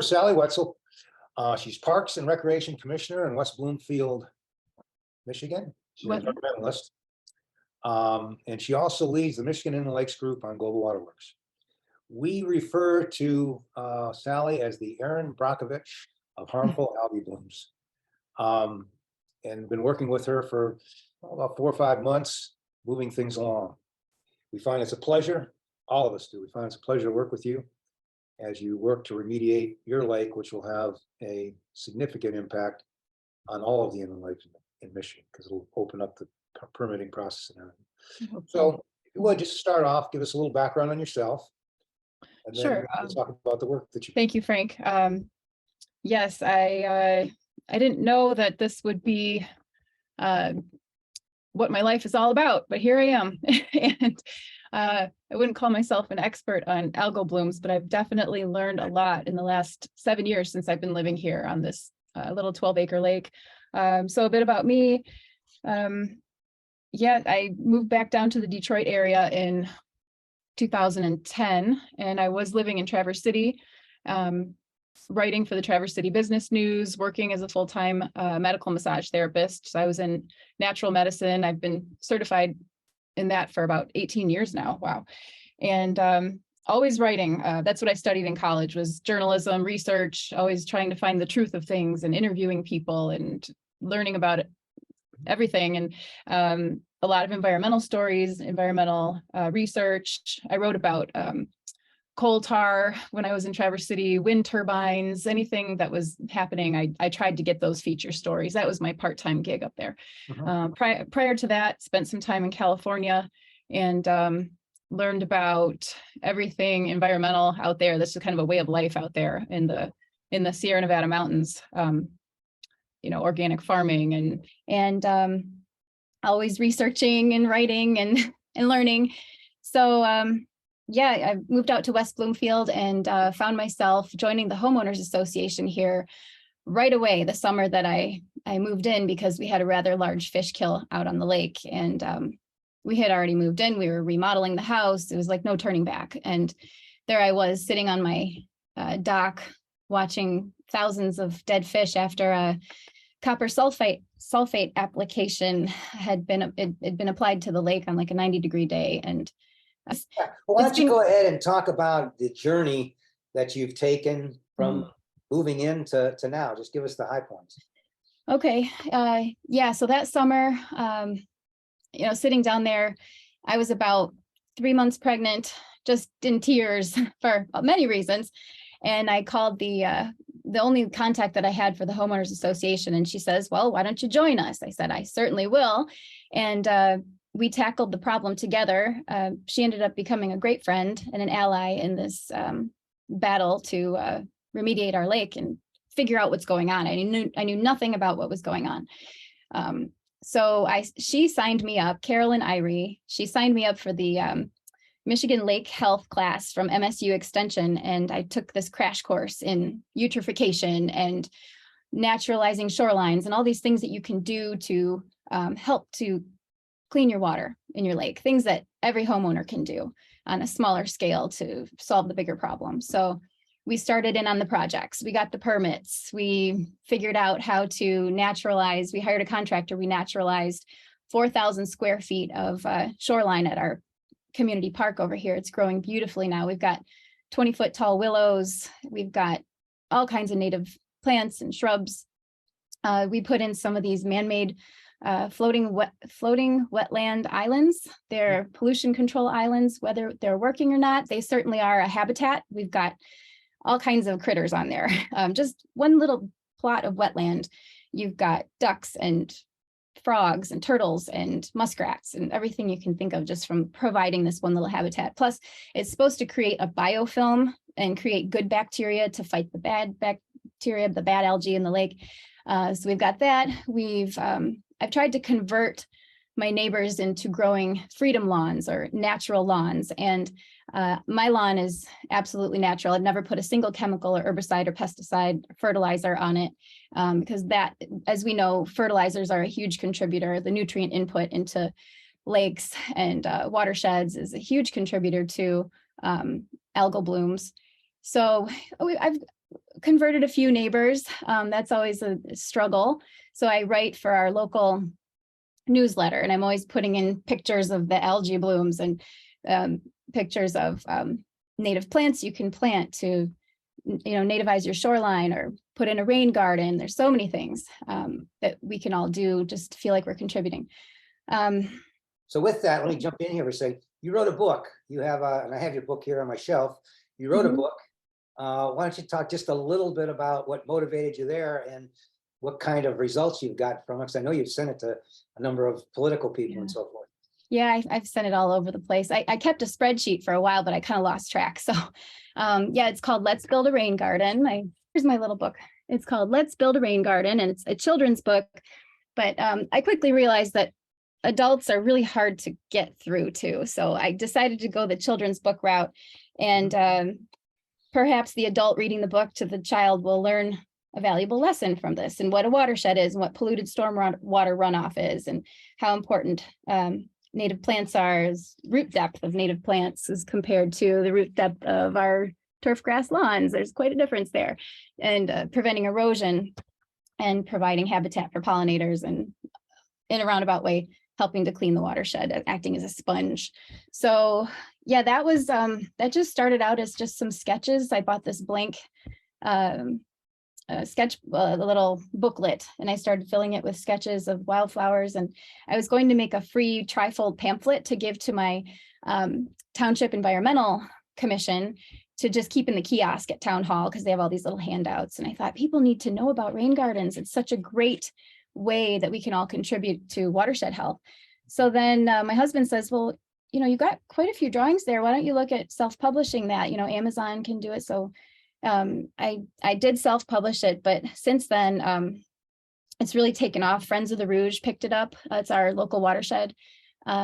for Sally Wenczel. She's Parks and Recreation Commissioner in West Bloomfield, Michigan. She's an environmentalist. And she also leads the Michigan Inland Lakes Group on Global Waterworks. We refer to Sally as the Erin Brockovich of harmful algae blooms. And been working with her for about 4 or 5 months, moving things along. We find it's a pleasure, all of us do. We find it's a pleasure to work with you as you work to remediate your lake, which will have a significant impact on all of the inland lakes in Michigan, because it'll open up the permitting process and everything. So if you would just start off, give us a little background on yourself. And then Sure. we'll talk about the work that you. Thank you, Frank. Yes, I didn't know that this would be what my life is all about, but here I am. And I wouldn't call myself an expert on algal blooms, but I've definitely learned a lot in the last 7 years since I've been living here on this little 12-acre lake. So a bit about me. Yeah, I moved back down to the Detroit area in 2010, and I was living in Traverse City, writing for the Traverse City Business News, working as a full-time medical massage therapist. So I was in natural medicine. I've been certified in that for about 18 years now. Wow. And always writing. That's what I studied in college, was journalism, research, always trying to find the truth of things and interviewing people and learning about it, everything. And a lot of environmental stories, environmental research. I wrote about coal tar when I was in Traverse City, wind turbines, anything that was happening. I tried to get those feature stories. That was my part-time gig up there. Prior to that, spent some time in California and learned about everything environmental out there. This is kind of a way of life out there in the Sierra Nevada mountains. Organic farming and always researching and writing and learning. So yeah, I moved out to West Bloomfield and found myself joining the homeowners association here right away the summer that I moved in, because we had a rather large fish kill out on the lake, and we had already moved in. We were remodeling the house. It was like no turning back. And there I was sitting on my dock watching thousands of dead fish after a copper sulfate application had been applied to the lake on like a 90-degree day. And well, why don't you go ahead and talk about the journey that you've taken from moving in to now? Just give us the high points. Okay. Yeah. So that summer, sitting down there, I was about 3 months pregnant, just in tears for many reasons. And I called the only contact that I had for the homeowners association. And she says, well, why don't you join us? I said, I certainly will. And we tackled the problem together. She ended up becoming a great friend and an ally in this battle to remediate our lake and figure out what's going on. I knew nothing about what was going on. So she signed me up, Carolyn Irie. She signed me up for the Michigan Lake Health class from MSU Extension. And I took this crash course in eutrophication and naturalizing shorelines and all these things that you can do to help to clean your water in your lake, things that every homeowner can do on a smaller scale to solve the bigger problem. So we started in on the projects. We got the permits. We figured out how to naturalize. We hired a contractor. We naturalized 4,000 square feet of shoreline at our community park over here. It's growing beautifully now. We've got 20-foot tall willows. We've got all kinds of native plants and shrubs. We put in some of these man-made floating wetland islands. They're pollution control islands. Whether they're working or not, they certainly are a habitat. We've got all kinds of critters on there. Just one little plot of wetland. You've got ducks and frogs and turtles and muskrats and everything you can think of just from providing this one little habitat. Plus, it's supposed to create a biofilm and create good bacteria to fight the bad bacteria, the bad algae in the lake. So we've got that. I've tried to convert my neighbors into growing freedom lawns or natural lawns. And my lawn is absolutely natural. I've never put a single chemical or herbicide or pesticide or fertilizer on it because that, as we know, fertilizers are a huge contributor. The nutrient input into lakes and watersheds is a huge contributor to algal blooms. So converted a few neighbors. That's always a struggle. So I write for our local newsletter, and I'm always putting in pictures of the algae blooms and pictures of native plants you can plant to, nativize your shoreline or put in a rain garden. There's so many things that we can all do just to feel like we're contributing. So with that, let me jump in here and say, you wrote a book. You have and I have your book here on my shelf. You wrote a book. Why don't you talk just a little bit about what motivated you there and what kind of results you've got from it? Because I know you've sent it to a number of political people and so forth. Yeah, I've sent it all over the place. I kept a spreadsheet for a while, but I kind of lost track. So yeah, it's called Let's Build a Rain Garden. Here's my little book. It's called Let's Build a Rain Garden, and it's a children's book. But I quickly realized that adults are really hard to get through to. So I decided to go the children's book route. And perhaps the adult reading the book to the child will learn a valuable lesson from this, and what a watershed is, and what polluted storm water runoff is, and how important native plants are, as root depth of native plants is compared to the root depth of our turf grass lawns. There's quite a difference there. And preventing erosion and providing habitat for pollinators, and in a roundabout way, helping to clean the watershed, acting as a sponge. So yeah, that was that just started out as just some sketches. I bought this blank sketch, a little booklet, and I started filling it with sketches of wildflowers. And I was going to make a free trifold pamphlet to give to my township environmental commission to just keep in the kiosk at town hall, because they have all these little handouts. And I thought people need to know about rain gardens. It's such a great way that we can all contribute to watershed health. So then my husband says, well, you got quite a few drawings there. Why don't you look at self-publishing that? Amazon can do it. So I did self-publish it, but since then it's really taken off. Friends of the Rouge picked it up. It's our local watershed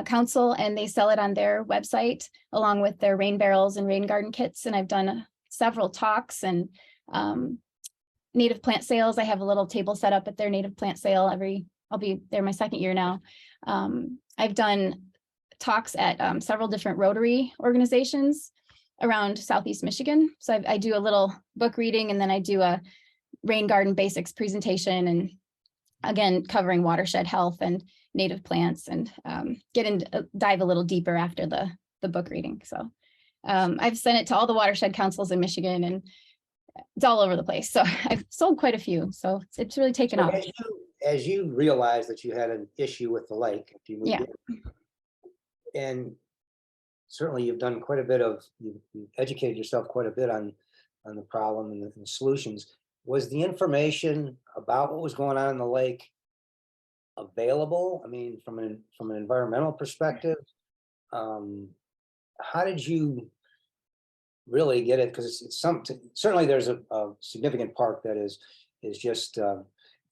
council, and they sell it on their website along with their rain barrels and rain garden kits. And I've done several talks and native plant sales. I have a little table set up at their native plant sale I'll be there my second year now. I've done talks at several different Rotary organizations around Southeast Michigan. So I do a little book reading, and then I do a rain garden basics presentation, and again, covering watershed health and native plants, and dive a little deeper after the book reading. So I've sent it to all the watershed councils in Michigan, and it's all over the place. So I've sold quite a few. So it's really taken off. As you realized that you had an issue with the lake, if you moved in, and certainly you've done quite a bit you've educated yourself quite a bit on the problem and the solutions. Was the information about what was going on in the lake available? I mean, from an environmental perspective, how did you really get it? Because it's certainly there's a significant part that is just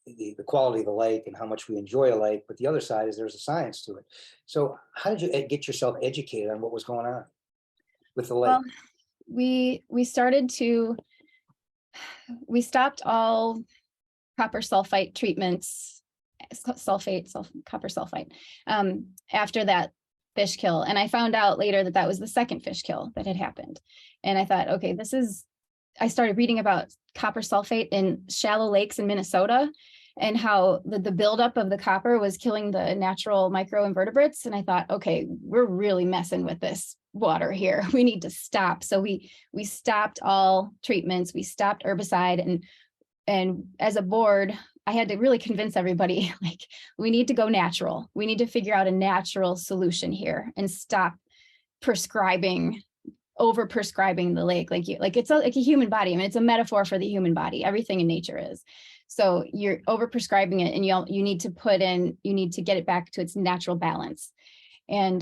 the quality of the lake and how much we enjoy a lake, but the other side is there's a science to it. So how did you get yourself educated on what was going on with the lake? Well, we stopped all copper sulfite treatments, copper sulfite, after that fish kill. And I found out later that was the second fish kill that had happened. And I thought, okay, I started reading about copper sulfate in shallow lakes in Minnesota, and how the buildup of the copper was killing the natural microinvertebrates. And I thought, okay, we're really messing with this water here. We need to stop. So we stopped all treatments. We stopped herbicide. And as a board, I had to really convince everybody, like, we need to go natural. We need to figure out a natural solution here and stop over prescribing the lake. Like it's like a human body. I mean, it's a metaphor for the human body. Everything in nature is. So you're over prescribing it, and you need to get it back to its natural balance. And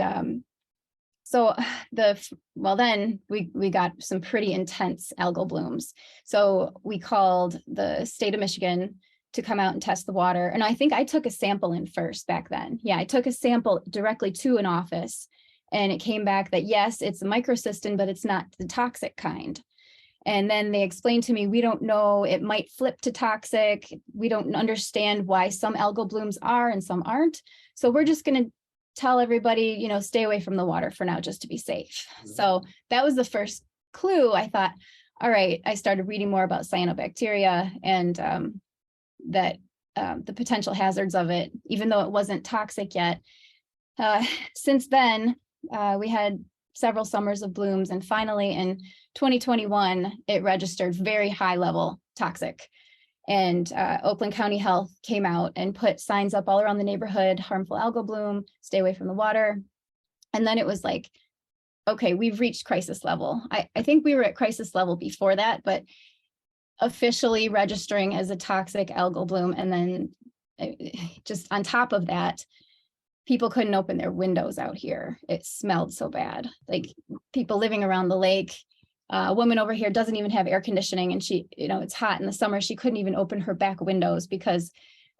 then we got some pretty intense algal blooms. So we called the state of Michigan to come out and test the water. And I think I took a sample in first back then. Yeah, I took a sample directly to an office, and it came back that yes, it's a microcystin, but it's not the toxic kind. And then they explained to me, we don't know, it might flip to toxic. We don't understand why some algal blooms are and some aren't. So we're just going to tell everybody, stay away from the water for now, just to be safe. Mm-hmm. So that was the first clue. I thought, all right, I started reading more about cyanobacteria and that the potential hazards of it, even though it wasn't toxic yet. Since then, we had several summers of blooms, and finally in 2021, it registered very high level toxic. And Oakland County Health came out and put signs up all around the neighborhood: harmful algal bloom, stay away from the water. And then it was like, okay, we've reached crisis level. I think we were at crisis level before that, but officially registering as a toxic algal bloom. And then just on top of that, people couldn't open their windows out here. It smelled so bad. Like people living around the lake. A woman over here doesn't even have air conditioning, and she, it's hot in the summer. She couldn't even open her back windows because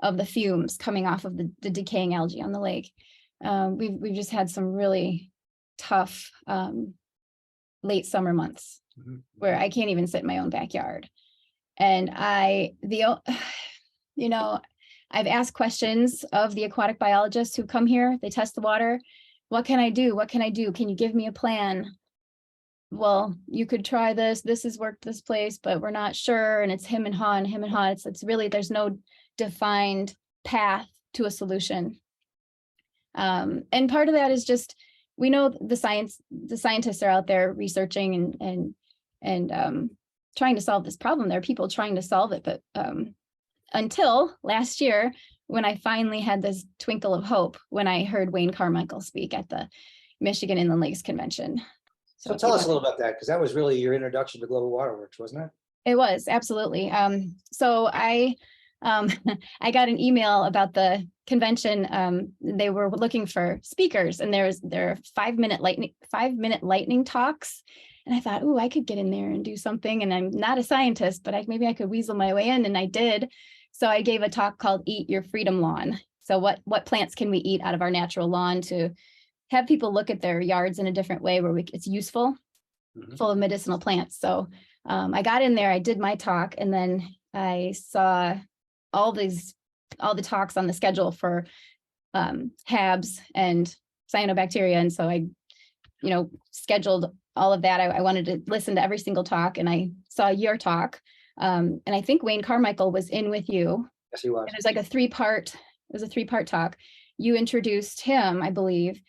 of the fumes coming off of the decaying algae on the lake. We've just had some really tough late summer months where I can't even sit in my own backyard. And I've asked questions of the aquatic biologists who come here. They test the water. What can I do? What can I do? Can you give me a plan? Well, you could try this. This has worked this place, but we're not sure. And it's him and haw and him and haw. It's really, there's no defined path to a solution. And part of that is just, we know the scientists are out there researching and trying to solve this problem. There are people trying to solve it, but until last year, when I finally had this twinkle of hope, when I heard Wayne Carmichael speak at the Michigan Inland Lakes Convention. So tell us a little about that, because that was really your introduction to Global Waterworks, wasn't it? It was, absolutely. So I got an email about the convention. They were looking for speakers, and there are 5-minute lightning talks. And I thought, oh, I could get in there and do something. And I'm not a scientist, but maybe I could weasel my way in, and I did. So I gave a talk called "Eat Your Freedom Lawn." So what plants can we eat out of our natural lawn to have people look at their yards in a different way where it's useful, full of medicinal plants. So I got in there, I did my talk, and then I saw all the talks on the schedule for HABs and cyanobacteria. And so I, scheduled all of that. I wanted to listen to every single talk, and I saw your talk. And I think Wayne Carmichael was in with you. Yes, he was. It was like a three-part talk. You introduced him, I believe.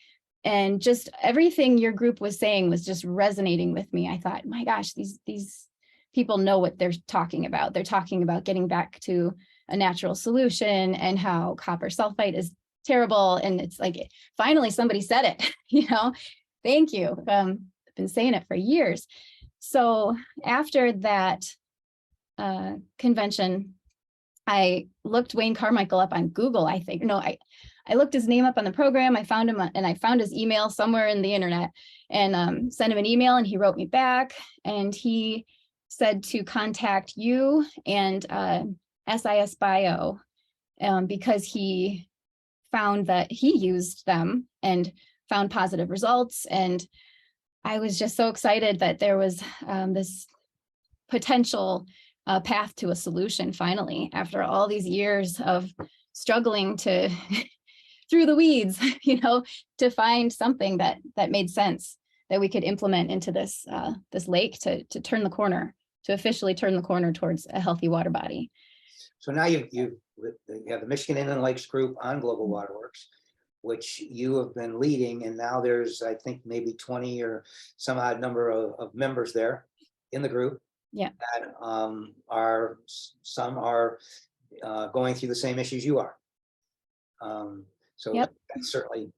And just everything your group was saying was just resonating with me. I thought, my gosh, these people know what they're talking about. They're talking about getting back to a natural solution and how copper sulfite is terrible. And it's like, finally, somebody said it, thank you. I've been saying it for years. So after that convention, I looked Wayne Carmichael up on Google, I think. No, I looked his name up on the program. I found him, and I found his email somewhere in the internet, and sent him an email, and he wrote me back, and he said to contact you and SIS Bio because he found that he used them and found positive results. And I was just so excited that there was this potential path to a solution finally, after all these years of struggling to through the weeds, to find something that made sense that we could implement into this lake to turn the corner, to officially turn the corner towards a healthy water body. So now you have the Michigan Inland Lakes group on Global Waterworks, which you have been leading, and now there's, I think, maybe 20 or some odd number of members there in the group. Yeah. That some are going through the same issues you are. So yep. That's certainly,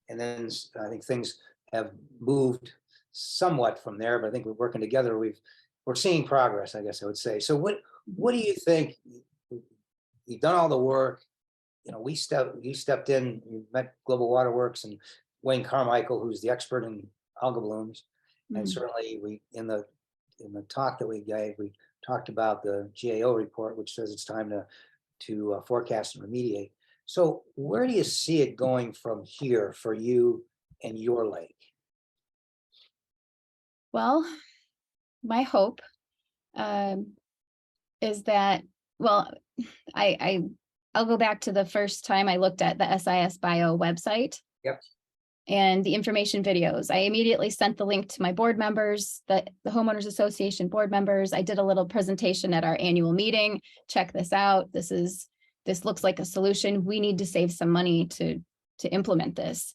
and then I think things have moved somewhat from there, but I think we're working together. We're seeing progress, I guess I would say. So what do you think? You've done all the work. You stepped in, you met Global Waterworks and Wayne Carmichael, who's the expert in algal blooms. And certainly we, in the talk that we gave, we talked about the GAO report, which says it's time to forecast and remediate. So where do you see it going from here for you and your lake? Well, my hope is that, well, I'll go back to the first time I looked at the SIS Bio website. Yep. and the information videos. I immediately sent the link to my board members, the homeowners association board members. I did a little presentation at our annual meeting. Check this out. This looks like a solution. We need to save some money to implement this.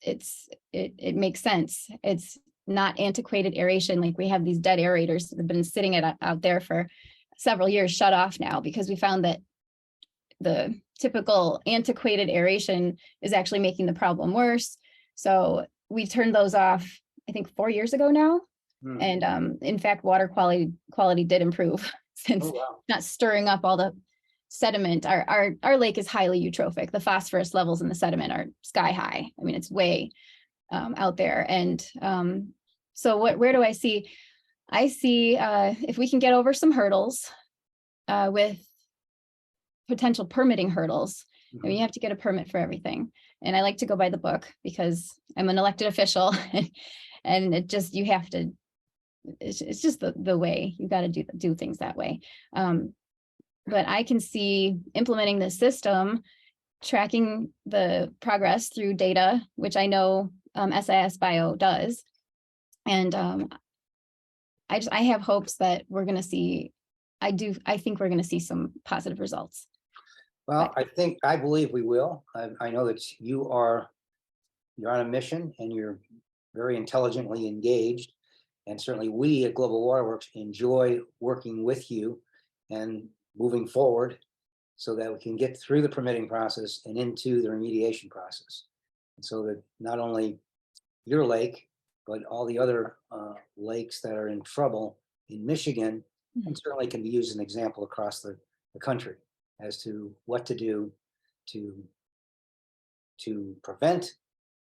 It makes sense. It's not antiquated aeration. Like, we have these dead aerators that have been sitting out there for several years, shut off now, because we found that the typical antiquated aeration is actually making the problem worse. So we turned those off, I think 4 years ago now. And in fact, water quality did improve since not stirring up all the sediment. Our lake is highly eutrophic. The phosphorus levels in the sediment are sky high. I mean, it's way out there. And so where do I see? I see if we can get over some hurdles with potential permitting hurdles. I mean, you have to get a permit for everything. And I like to go by the book because I'm an elected official and it's just the way you got to do things that way. But I can see implementing this system, tracking the progress through data, which I know SIS Bio does. And I have hopes that we're going to see, I think we're going to see some positive results. Well, I believe we will. I know that you're on a mission and you're very intelligently engaged. And certainly we at Global Waterworks enjoy working with you and moving forward so that we can get through the permitting process and into the remediation process. And so that not only your lake, but all the other lakes that are in trouble in Michigan, and certainly can be used as an example across the country as to what to do to prevent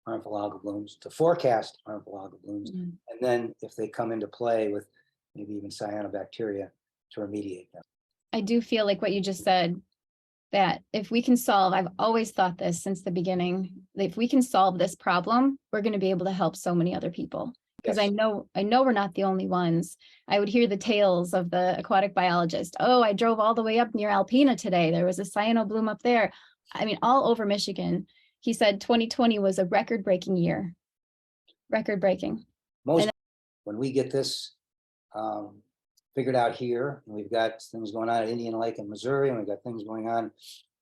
harmful algal blooms, to forecast harmful algal blooms, and then if they come into play with maybe even cyanobacteria, to remediate them. I do feel like what you just said, that if we can solve, I've always thought this since the beginning, that if we can solve this problem, we're going to be able to help so many other people. Because I know we're not the only ones. I would hear the tales of the aquatic biologist. Oh, I drove all the way up near Alpena today. There was a cyano bloom up there. I mean, all over Michigan. He said 2020 was a record-breaking year. Record-breaking. When we get this figured out here, and we've got things going on at Indian Lake in Missouri, and we've got things going on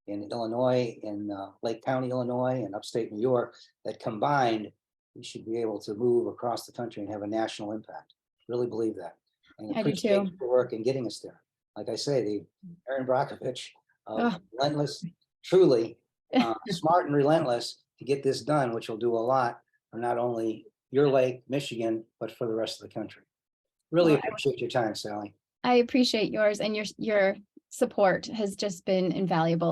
in Illinois, in Lake County, Illinois, and upstate New York, that combined, we should be able to move across the country and have a national impact. Really believe that. And appreciate your work in getting us there. Like I say, the Erin Brockovich, relentless, truly smart and relentless to get this done, which will do a lot for not only your lake, Michigan, but for the rest of the country. Really appreciate your time, Sally. I appreciate yours, and your support has just been invaluable.